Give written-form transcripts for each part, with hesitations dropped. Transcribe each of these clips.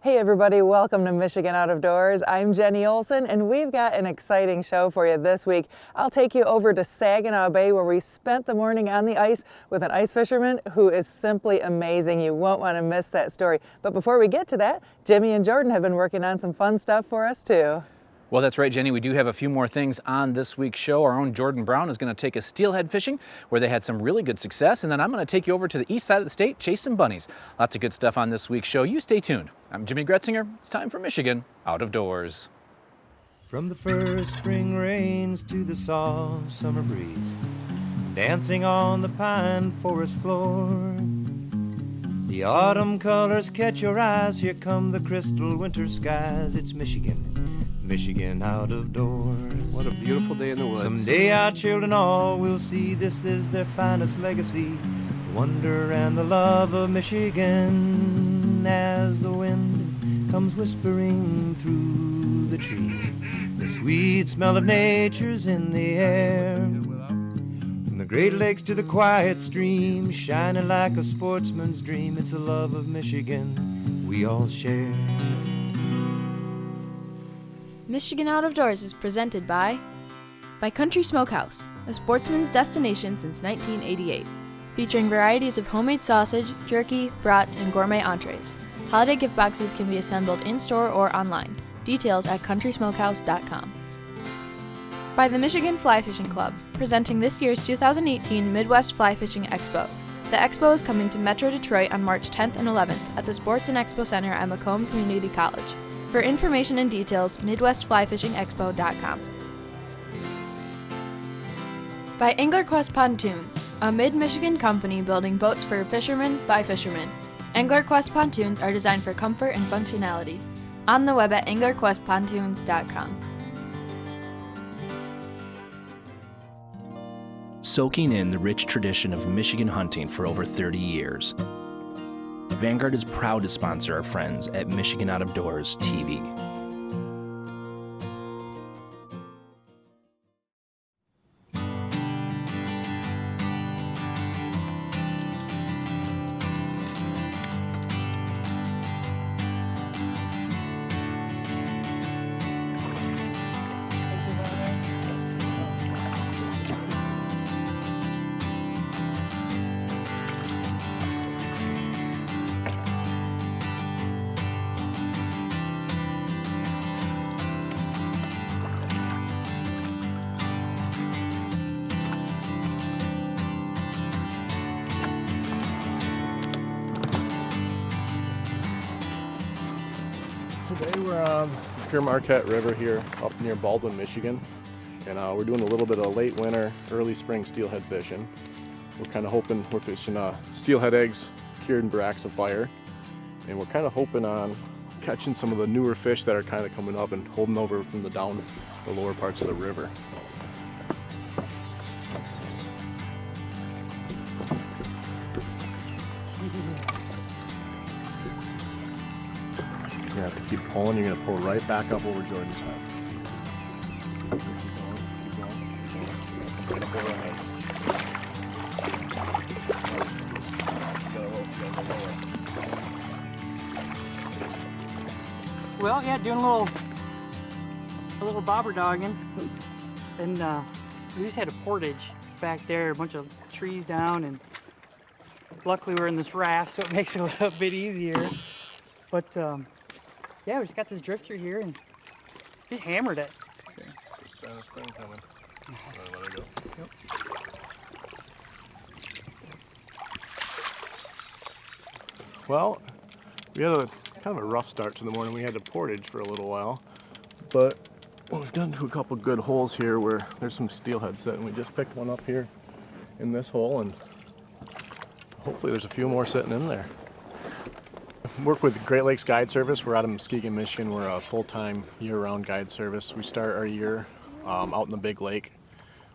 Hey everybody, welcome to Michigan Out of Doors. I'm Jenny Olson and we've got an exciting show for you this week. I'll take you over to Saginaw Bay where we spent the morning on the ice with an ice fisherman who is simply amazing. You won't want to miss that story. But before we get to that, Jimmy and Jordan have been working on some fun stuff for us too. Well, that's right, Jenny. We do have a few more things on this week's show. Our own Jordan Brown is going to take us steelhead fishing, where they had some really good success. And then I'm going to take you over to the east side of the state, chasing bunnies. Lots of good stuff on this week's show. You stay tuned. I'm Jimmy Gretzinger. It's time for Michigan Out of Doors. From the first spring rains to the soft summer breeze, dancing on the pine forest floor, the autumn colors catch your eyes. Here come the crystal winter skies. It's Michigan out of doors. What a beautiful day in the woods. Someday our children all will see this is their finest legacy, the wonder and the love of Michigan. As the wind comes whispering through the trees, the sweet smell of nature's in the air. From the Great Lakes to the quiet stream, shining like a sportsman's dream, it's a love of Michigan we all share. Michigan Out of Doors is presented by Country Smokehouse, a sportsman's destination since 1988, featuring varieties of homemade sausage, jerky, brats, and gourmet entrees. Holiday gift boxes can be assembled in-store or online. Details at countrysmokehouse.com. By the Michigan Fly Fishing Club, presenting this year's 2018 Midwest Fly Fishing Expo. The expo is coming to Metro Detroit on March 10th and 11th at the Sports and Expo Center at Macomb Community College. For information and details, MidwestFlyFishingExpo.com. By AnglerQuest Pontoons, a mid-Michigan company building boats for fishermen by fishermen. AnglerQuest pontoons are designed for comfort and functionality. On the web at AnglerQuestPontoons.com. Soaking in the rich tradition of Michigan hunting for over 30 years. Vanguard is proud to sponsor our friends at Michigan Out of Doors TV. Today we're on the Marquette River here up near Baldwin, Michigan. And we're doing a little bit of late winter, early spring steelhead fishing. We're kind of hoping we're fishing steelhead eggs cured in braxifier. And we're kind of hoping on catching some of the newer fish that are kind of coming up and holding over from the lower parts of the river. You're gonna have to keep pulling. You're gonna pull right back up over Jordan's head. Keep going. Pull right. Well, yeah, doing a little bobber dogging, and we just had a portage back there, a bunch of trees down, and luckily we're in this raft, so it makes it a little bit easier. But yeah, we just got this drift through here and just hammered it. Okay. Good sign of spring coming. Let it go. Yep. Well, we had a kind of a rough start to the morning. We had to portage for a little while, but we've gotten to a couple good holes here where there's some steelhead sitting. We just picked one up here in this hole, and hopefully there's a few more sitting in there. Work with Great Lakes Guide Service. We're out of Muskegon, Michigan. We're a full-time year-round guide service. We start our year out in the Big Lake,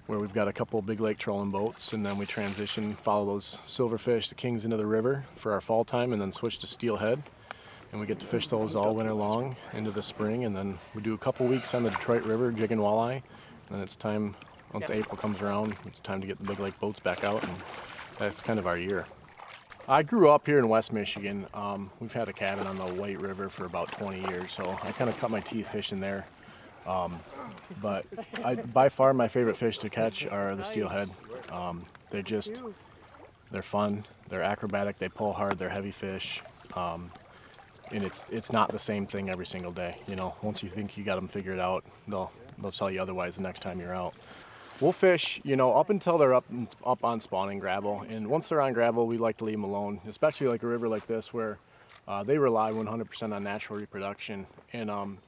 where we've got a couple of big lake trolling boats, and then we transition, follow those silverfish, the kings, into the river for our fall time, and then switch to steelhead. And we get to fish those all winter long into the spring, and then we do a couple weeks on the Detroit River jigging walleye. And then it's time, once April comes around, it's time to get the big lake boats back out, and that's kind of our year. I grew up here in West Michigan. We've had a cabin on the White River for about 20 years, so I kind of cut my teeth fishing there. But by far my favorite fish to catch are the steelhead. They're fun, they're acrobatic, they pull hard, they're heavy fish. And it's not the same thing every single day. You know, once you think you got them figured out, they'll tell you otherwise the next time you're out. We'll fish, you know, up until they're up on spawning gravel. And once they're on gravel, we like to leave them alone, especially like a river like this where they rely 100% on natural reproduction. And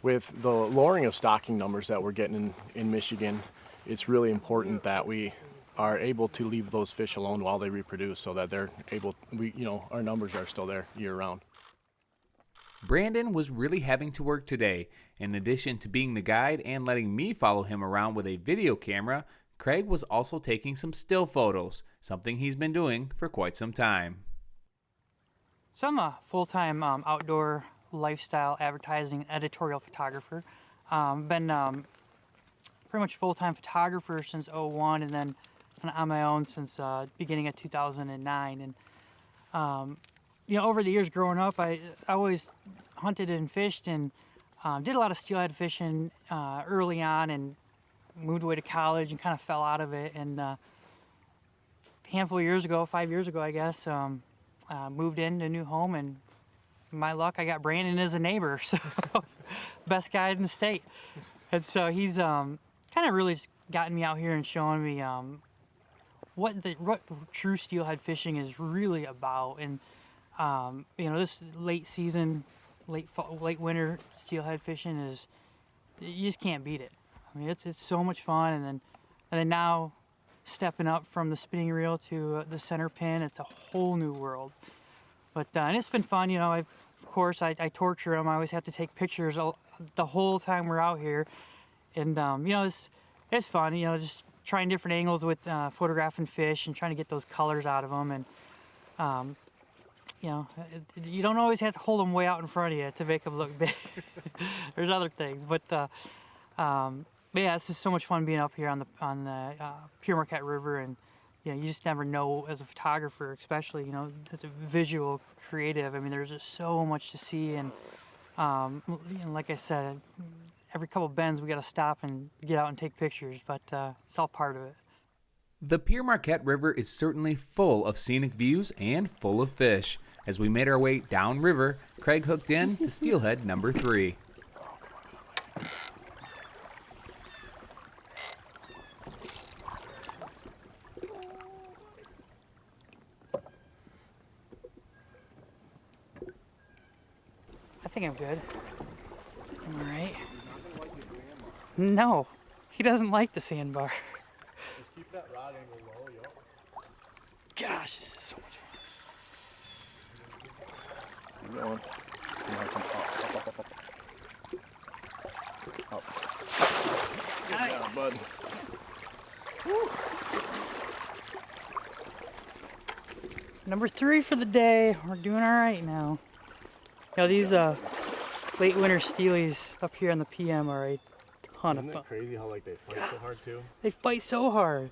with the lowering of stocking numbers that we're getting in Michigan, it's really important that we are able to leave those fish alone while they reproduce so that our numbers are still there year round. Brandon was really having to work today. In addition to being the guide and letting me follow him around with a video camera, Craig was also taking some still photos, something he's been doing for quite some time. So I'm a full-time outdoor lifestyle advertising editorial photographer. Been pretty much full-time photographer since '01, and then on my own since beginning of 2009. And you know, over the years growing up, I always hunted and fished and did a lot of steelhead fishing early on, and moved away to college and kind of fell out of it. And a handful of years ago, 5 years ago, I guess, moved into a new home, and my luck, I got Brandon as a neighbor, so best guide in the state. And so he's kind of really just gotten me out here and showing me what true steelhead fishing is really about. And you know, this late season, late winter steelhead fishing is, you just can't beat it. I mean, it's so much fun. And then now stepping up from the spinning reel to the center pin, it's a whole new world. But and it's been fun. You know, of course I torture them. I always have to take pictures the whole time we're out here, and you know, it's fun. You know, just trying different angles with photographing fish and trying to get those colors out of them. And you know, you don't always have to hold them way out in front of you to make them look big. There's other things, but yeah, it's just so much fun being up here on the Pure Marquette River. And you know, you just never know as a photographer, especially, you know, as a visual creative. I mean, there's just so much to see. And you know, like I said, every couple bends we got to stop and get out and take pictures, but it's all part of it. The Pure Marquette River is certainly full of scenic views and full of fish. As we made our way downriver, Craig hooked in to steelhead number 3. I think I'm good. I'm all right. No, he doesn't like the sandbar. Just keep that rod angle low, yo. Gosh, this is so much fun. Keep going. Up. Nice. Yeah, bud. Number 3 for the day. We're doing all right now. You know, these late winter steelies up here on the PM are a ton of Isn't fun. it crazy how like they fight so hard too? They fight so hard.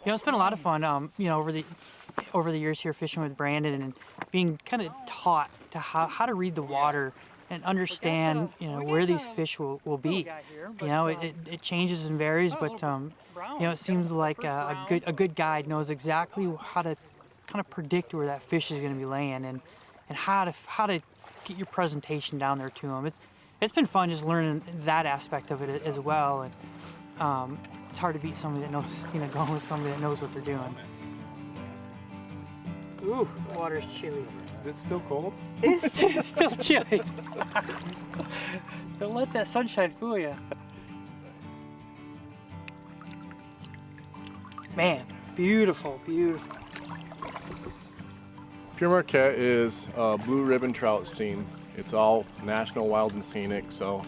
You know, it's been a lot of fun. You know, over the years here fishing with Brandon and being kind of taught to how to read the water and understand, you know, where these fish will be. You know, it changes and varies, but you know, it seems like a good guide knows exactly how to kind of predict where that fish is going to be laying and how to get your presentation down there to them. It's been fun just learning that aspect of it as well. And it's hard to beat somebody that knows, you know, going with somebody that knows what they're doing. Ooh, the water's chilly. Is it still cold? It's still chilly. Don't let that sunshine fool you. Man, beautiful, beautiful. Pure Marquette is a blue ribbon trout stream. It's all national wild and scenic, so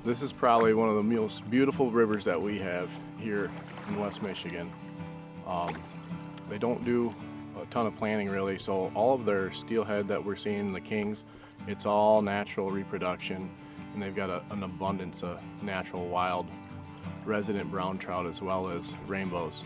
this is probably one of the most beautiful rivers that we have here in West Michigan. They don't do a ton of planting really, so all of their steelhead that we're seeing, the kings, it's all natural reproduction, and they've got an abundance of natural wild resident brown trout as well as rainbows.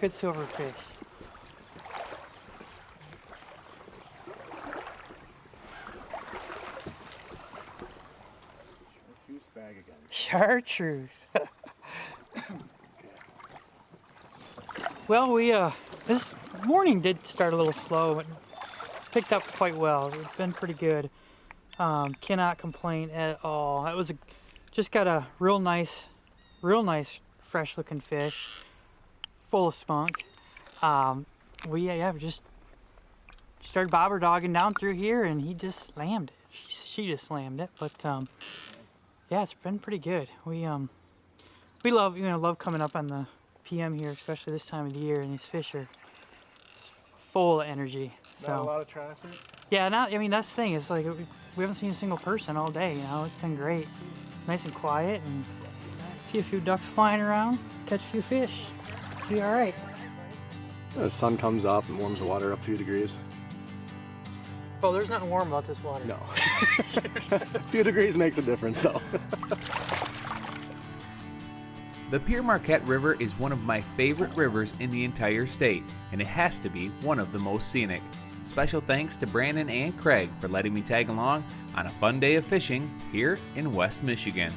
Good silverfish. Chartreuse. Well, we this morning did start a little slow, but picked up quite well. It's been pretty good. Cannot complain at all. It was just got a real nice, fresh looking fish, full of spunk. We just started bobber dogging down through here, and he just slammed it. She just slammed it, but yeah, it's been pretty good. We love coming up on the PM here, especially this time of the year, and these fish are full of energy. Not a lot of traffic? Yeah, that's the thing. It's like we haven't seen a single person all day, It's been great. Nice and quiet, and see a few ducks flying around, catch a few fish. Be all right. The sun comes up and warms the water up a few degrees. Oh, there's nothing warm about this water. No. A few degrees makes a difference, though. The Pere Marquette River is one of my favorite rivers in the entire state, and it has to be one of the most scenic. Special thanks to Brandon and Craig for letting me tag along on a fun day of fishing here in West Michigan.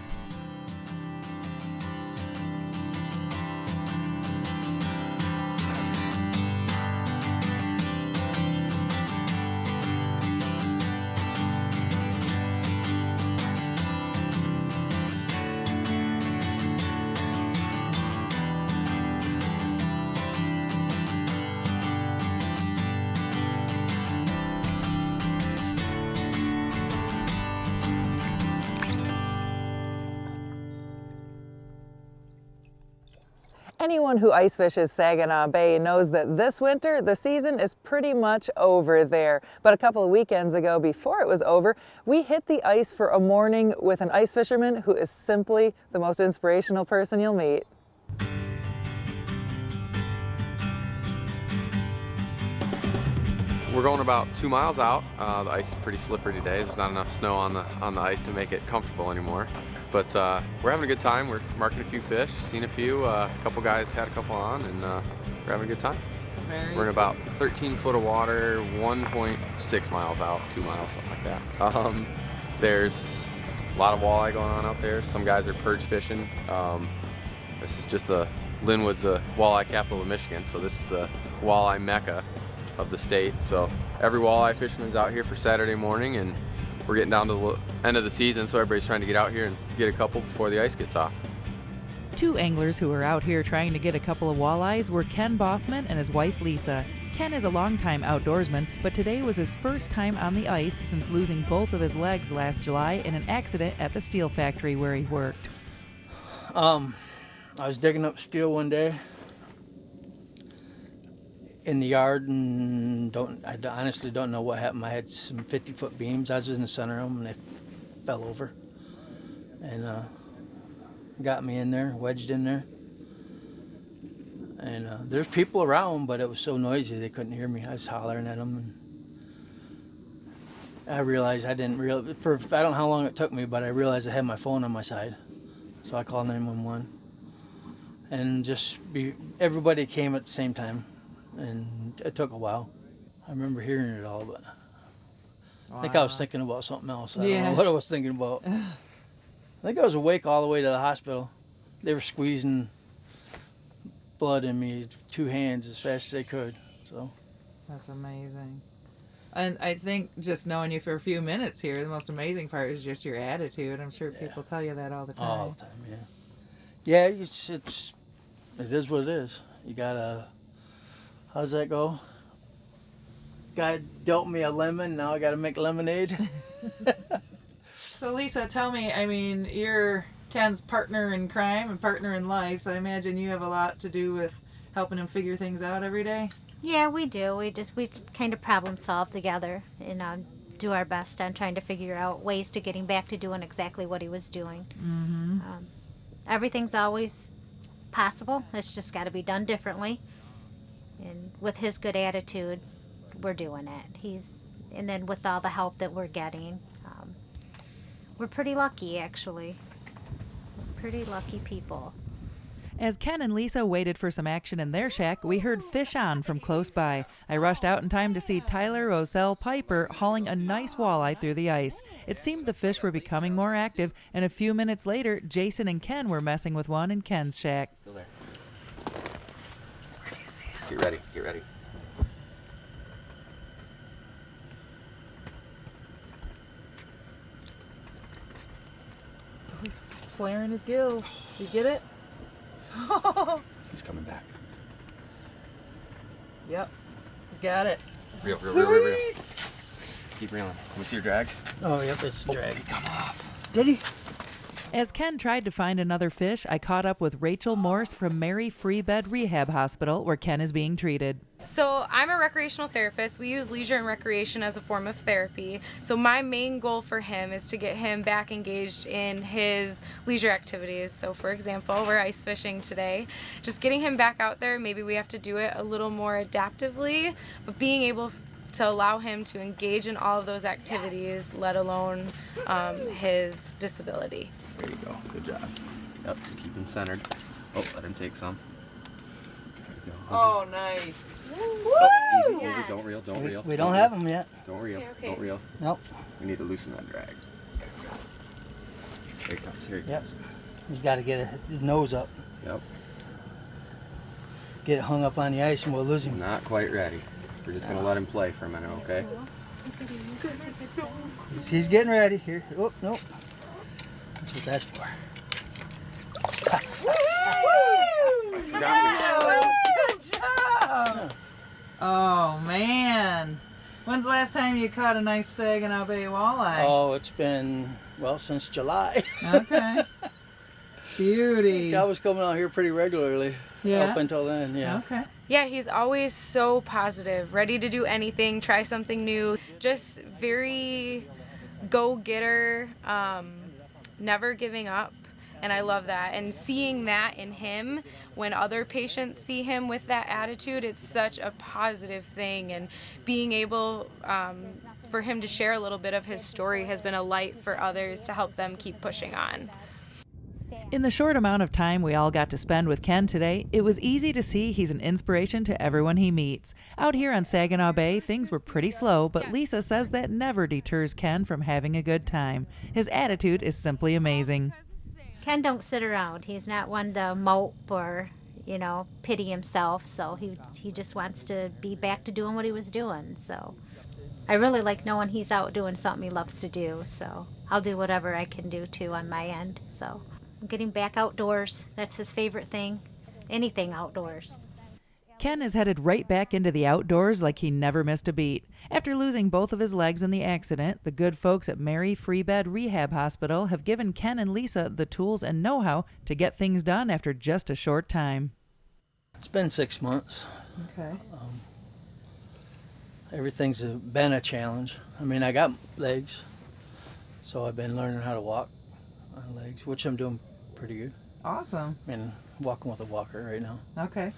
Anyone who ice fishes Saginaw Bay knows that this winter the season is pretty much over there. But a couple of weekends ago, before it was over, we hit the ice for a morning with an ice fisherman who is simply the most inspirational person you'll meet. We're going about 2 miles out. The ice is pretty slippery today. There's not enough snow on the ice to make it comfortable anymore. But we're having a good time. We're marking a few fish, seen a few. A couple guys had a couple on, and we're having a good time. We're in about 13 foot of water, 1.6 miles out, 2 miles, something like that. There's a lot of walleye going on out there. Some guys are perch fishing. This is just Linwood's the walleye capital of Michigan, so this is the walleye mecca of the state. So every walleye fisherman's out here for Saturday morning, and we're getting down to the end of the season, so everybody's trying to get out here and get a couple before the ice gets off. Two anglers who were out here trying to get a couple of walleyes were Ken Boffman and his wife Lisa. Ken is a longtime outdoorsman, but today was his first time on the ice since losing both of his legs last July in an accident at the steel factory where he worked. I was digging up steel one day in the yard, and I honestly don't know what happened. I had some 50-foot beams. I was in the center of them, and they fell over and got me in there, wedged in there. And there's people around, but it was so noisy they couldn't hear me. I was hollering at them, and I realized I don't know how long it took me, but I realized I had my phone on my side, so I called 911, and everybody came at the same time. And it took a while. I remember hearing it all, but I think I was thinking about something else. I don't know what I was thinking about. I think I was awake all the way to the hospital. They were squeezing blood in me, 2 hands as fast as they could. So That's amazing. And I think just knowing you for a few minutes here, the most amazing part is just your attitude. I'm sure people tell you that all the time. All the time, yeah. Yeah, it is what it is. You gotta. How's that go? God dealt me a lemon, now I gotta make lemonade. So Lisa, tell me, I mean, you're Ken's partner in crime and partner in life, so I imagine you have a lot to do with helping him figure things out every day? Yeah, we do. We kind of problem solve together and do our best on trying to figure out ways to getting back to doing exactly what he was doing. Mm-hmm. Everything's always possible. It's just got to be done differently. And with his good attitude, we're doing it. And then with all the help that we're getting, we're pretty lucky, actually. Pretty lucky people. As Ken and Lisa waited for some action in their shack, we heard fish on from close by. I rushed out in time to see Tyler Rosell Piper hauling a nice walleye through the ice. It seemed the fish were becoming more active, and a few minutes later, Jason and Ken were messing with one in Ken's shack. Still there. Get ready, get ready. He's flaring his gills. You get it? He's coming back. Yep. He's got it. Reel. Keep reeling. Can we see your drag? Oh, yep, it's drag. Come off. Did he? As Ken tried to find another fish, I caught up with Rachel Morse from Mary Free Bed Rehab Hospital, where Ken is being treated. So I'm a recreational therapist. We use leisure and recreation as a form of therapy. So my main goal for him is to get him back engaged in his leisure activities. So for example, we're ice fishing today. Just getting him back out there, maybe we have to do it a little more adaptively, but being able to allow him to engage in all of those activities, let alone his disability. There you go. Good job. Yep, just keep him centered. Oh, let him take some. There you go. Oh, nice. Oh, easy. Don't reel. We don't have them yet. Don't reel. Okay. Don't reel. Nope. We need to loosen that drag. Here he comes. Here he Yep. comes. He's got to get his nose up. Yep. Get it hung up on the ice and we'll lose He's him. not quite ready. We're just going to let him play for a minute, okay? He's getting ready. Here. Oh, nope. That's what that's for. Good job! Oh, man. When's the last time you caught a nice Saginaw Bay walleye? Oh, it's been, well, since July. Okay. Beauty. I was coming out here pretty regularly. Yeah. Up until then, yeah. Okay. Yeah, he's always so positive, ready to do anything, try something new, just very go-getter, never giving up. And I love that. And seeing that in him, when other patients see him with that attitude, it's such a positive thing. And being able for him to share a little bit of his story has been a light for others to help them keep pushing on. In the short amount of time we all got to spend with Ken today, it was easy to see he's an inspiration to everyone he meets. Out here on Saginaw Bay, things were pretty slow, but Lisa says that never deters Ken from having a good time. His attitude is simply amazing. Ken don't sit around. He's not one to mope or, pity himself. So he just wants to be back to doing what he was doing. So I really like knowing he's out doing something he loves to do. So I'll do whatever I can do too on my end. So I'm getting back outdoors. That's his favorite thing. Anything outdoors. Ken is headed right back into the outdoors like he never missed a beat. After losing both of his legs in the accident, the good folks at Mary Free Bed Rehab Hospital have given Ken and Lisa the tools and know-how to get things done after just a short time. It's been 6 months. Okay. Everything's been a challenge. I mean, I got legs, so I've been learning how to walk on legs, which I'm doing pretty good. Awesome. I mean, walking with a walker right now. Okay.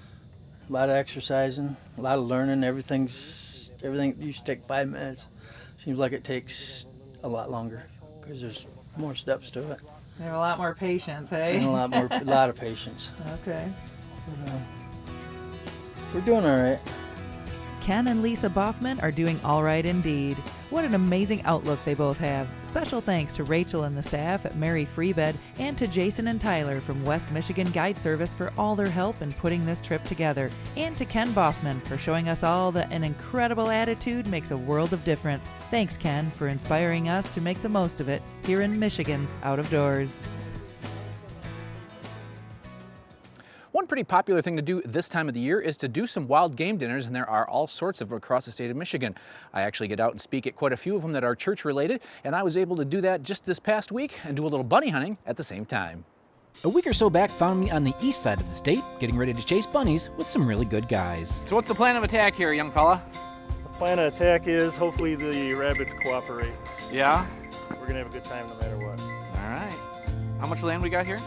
A lot of exercising, a lot of learning. Everything used to take 5 minutes. Seems like it takes a lot longer because there's more steps to it. You have a lot more patience, hey? And a lot of patience. Okay. But, we're doing all right. Ken and Lisa Boffman are doing all right indeed. What an amazing outlook they both have. Special thanks to Rachel and the staff at Mary Free Bed and to Jason and Tyler from West Michigan Guide Service for all their help in putting this trip together. And to Ken Boffman for showing us all that an incredible attitude makes a world of difference. Thanks, Ken, for inspiring us to make the most of it here in Michigan's Out of Doors. One pretty popular thing to do this time of the year is to do some wild game dinners, and there are all sorts of them across the state of Michigan. I actually get out and speak at quite a few of them that are church related, and I was able to do that just this past week and do a little bunny hunting at the same time. A week or so back found me on the east side of the state, getting ready to chase bunnies with some really good guys. So what's the plan of attack here, young fella? The plan of attack is hopefully the rabbits cooperate. Yeah? We're gonna have a good time no matter what. All right. How much land we got here?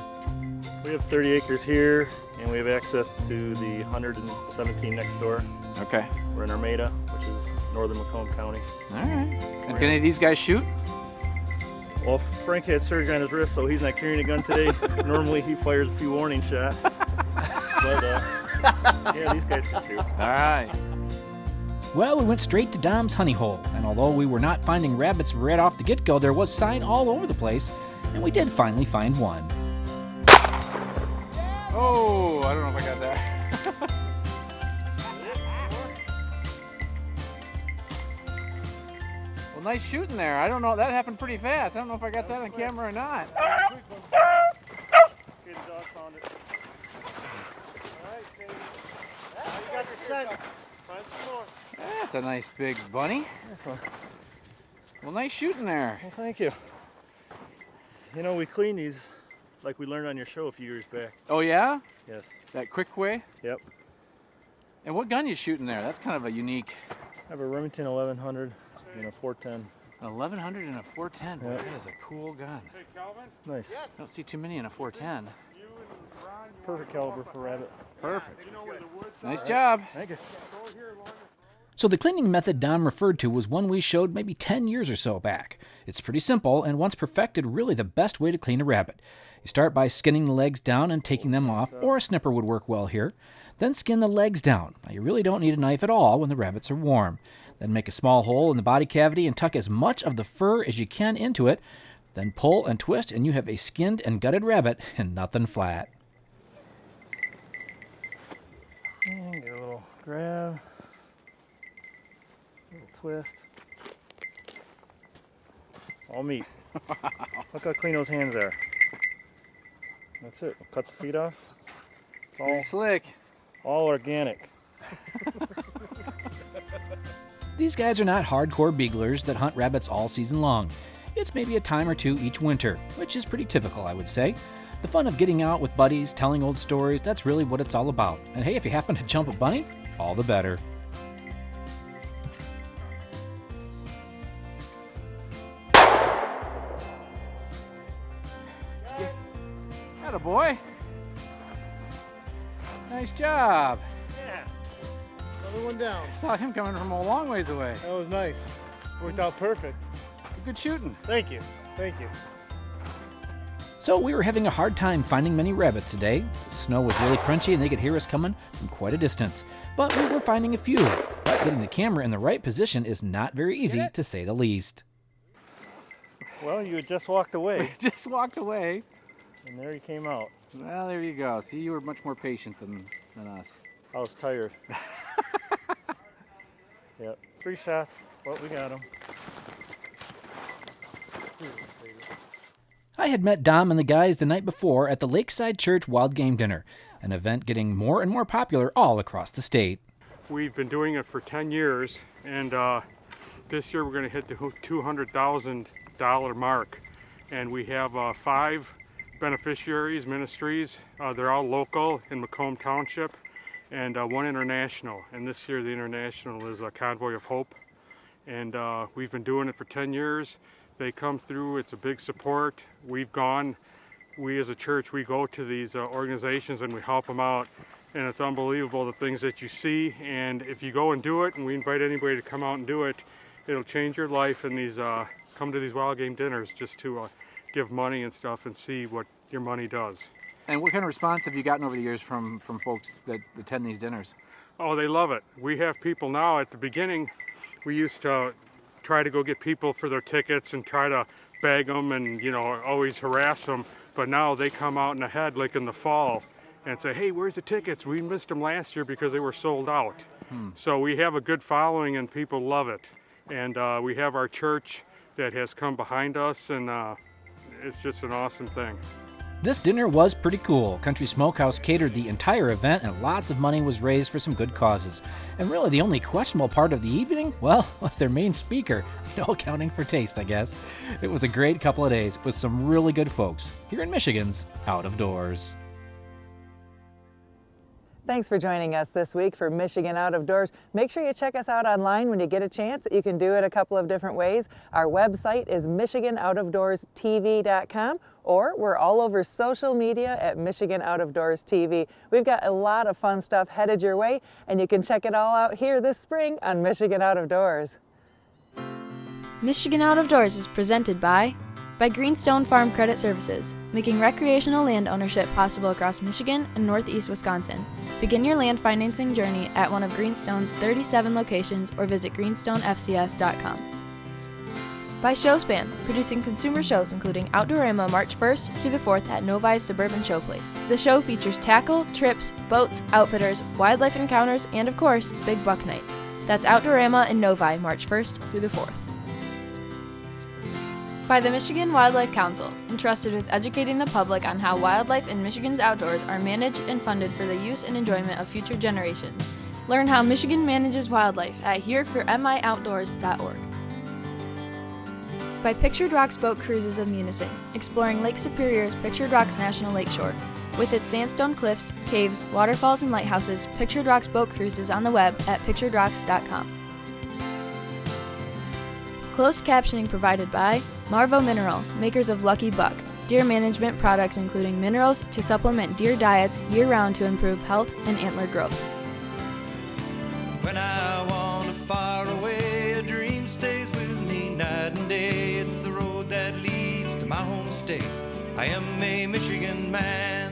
We have 30 acres here, and we have access to the 117 next door. Okay. We're in Armada, which is northern Macomb County. All right. And can any of these guys shoot? Well, Frank had surgery on his wrist, so he's not carrying a gun today. Normally he fires a few warning shots. but yeah, these guys can shoot. All right. Well, we went straight to Dom's honey hole, and although we were not finding rabbits right off the get-go, there was sign all over the place, and we did finally find one. Oh, I don't know if I got that. Well, nice shooting there. I don't know, that happened pretty fast. I don't know if I got that on camera or not. Okay, the dog found it. All right, Sadie. You got the scent. Find some more. That's a nice big bunny. Well, nice shooting there. Well, thank you. You know, we clean these like we learned on your show a few years back. Oh, yeah? Yes. That quick way? Yep. And what gun you shooting there? That's kind of a unique... I have a Remington 1100 and a 410. 1100 and a 410. Boy, Yep. that is a cool gun. Nice. I don't see too many in a 410. Perfect caliber for rabbit. Perfect. Nice job. Thank you. So the cleaning method Dom referred to was one we showed maybe 10 years or so back. It's pretty simple, and once perfected, really the best way to clean a rabbit. You start by skinning the legs down and taking them off, or a snipper would work well here. Then skin the legs down. Now, you really don't need a knife at all when the rabbits are warm. Then make a small hole in the body cavity and tuck as much of the fur as you can into it. Then pull and twist, and you have a skinned and gutted rabbit and nothing flat. And get a little grab. Little twist. All meat. Look how clean those hands are. That's it. We'll cut the feet off. It's all Pretty slick. All organic. These guys are not hardcore beaglers that hunt rabbits all season long. It's maybe a time or two each winter, which is pretty typical, I would say. The fun of getting out with buddies, telling old stories, that's really what it's all about. And hey, if you happen to jump a bunny, all the better. Attaboy. Nice job. Yeah. Another one down. Saw him coming from a long ways away. That was nice. Worked out perfect. Good shooting. Thank you. Thank you. So we were having a hard time finding many rabbits today. The snow was really crunchy and they could hear us coming from quite a distance. But we were finding a few. But getting the camera in the right position is not very easy, to say the least. Well, you had just walked away. We just walked away. And there he came out. Well, there you go. See, you were much more patient than us. I was tired. Yep. 3 shots. Well, we got him. I had met Dom and the guys the night before at the Lakeside Church Wild Game Dinner, an event getting more and more popular all across the state. We've been doing it for 10 years, and this year we're going to hit the $200,000 mark. And we have 5 beneficiaries, ministries. They're all local in Macomb Township, and 1 international. And this year the international is a Convoy of Hope. And we've been doing it for 10 years. They come through, it's a big support. We as a church, we go to these organizations and we help them out. And it's unbelievable the things that you see. And if you go and do it, and we invite anybody to come out and do it, it'll change your life. And these come to these wild game dinners just to give money and stuff and see what your money does. And what kind of response have you gotten over the years from folks that attend these dinners? Oh, they love it. We have people now. At the beginning, we used to try to go get people for their tickets and try to beg them and, you know, always harass them. But now they come out in the head, like in the fall, and say, hey, where's the tickets? We missed them last year because they were sold out. So we have a good following and people love it. And we have our church that has come behind us, and it's just an awesome thing. This dinner was pretty cool. Country Smokehouse catered the entire event and lots of money was raised for some good causes. And really the only questionable part of the evening, well, was their main speaker. No accounting for taste, I guess. It was a great couple of days with some really good folks here in Michigan's Out of Doors. Thanks for joining us this week for Michigan Out of Doors. Make sure you check us out online when you get a chance. You can do it a couple of different ways. Our website is michiganoutofdoorstv.com, or we're all over social media at Michigan Out of Doors TV. We've got a lot of fun stuff headed your way, and you can check it all out here this spring on Michigan Out of Doors. Michigan Out of Doors is presented by By Greenstone Farm Credit Services, making recreational land ownership possible across Michigan and northeast Wisconsin. Begin your land financing journey at one of Greenstone's 37 locations or visit greenstonefcs.com. By SHOWSPAN, producing consumer shows including OUTDOORAMA March 1st through the 4th at NOVI's Suburban Showplace. The show features tackle, trips, boats, outfitters, wildlife encounters, and of course, Big Buck Night. That's OUTDOORAMA and NOVI March 1st through the 4th. By the Michigan Wildlife Council, entrusted with educating the public on how wildlife in Michigan's outdoors are managed and funded for the use and enjoyment of future generations. Learn how Michigan manages wildlife at hereformioutdoors.org. By Pictured Rocks Boat Cruises of Munising, exploring Lake Superior's Pictured Rocks National Lakeshore. With its sandstone cliffs, caves, waterfalls, and lighthouses, Pictured Rocks Boat Cruises on the web at picturedrocks.com. Closed captioning provided by Marvo Mineral, makers of Lucky Buck, deer management products including minerals to supplement deer diets year-round to improve health and antler growth. When I wander far away, a dream stays with me night and day. It's the road that leads to my home state. I am a Michigan man.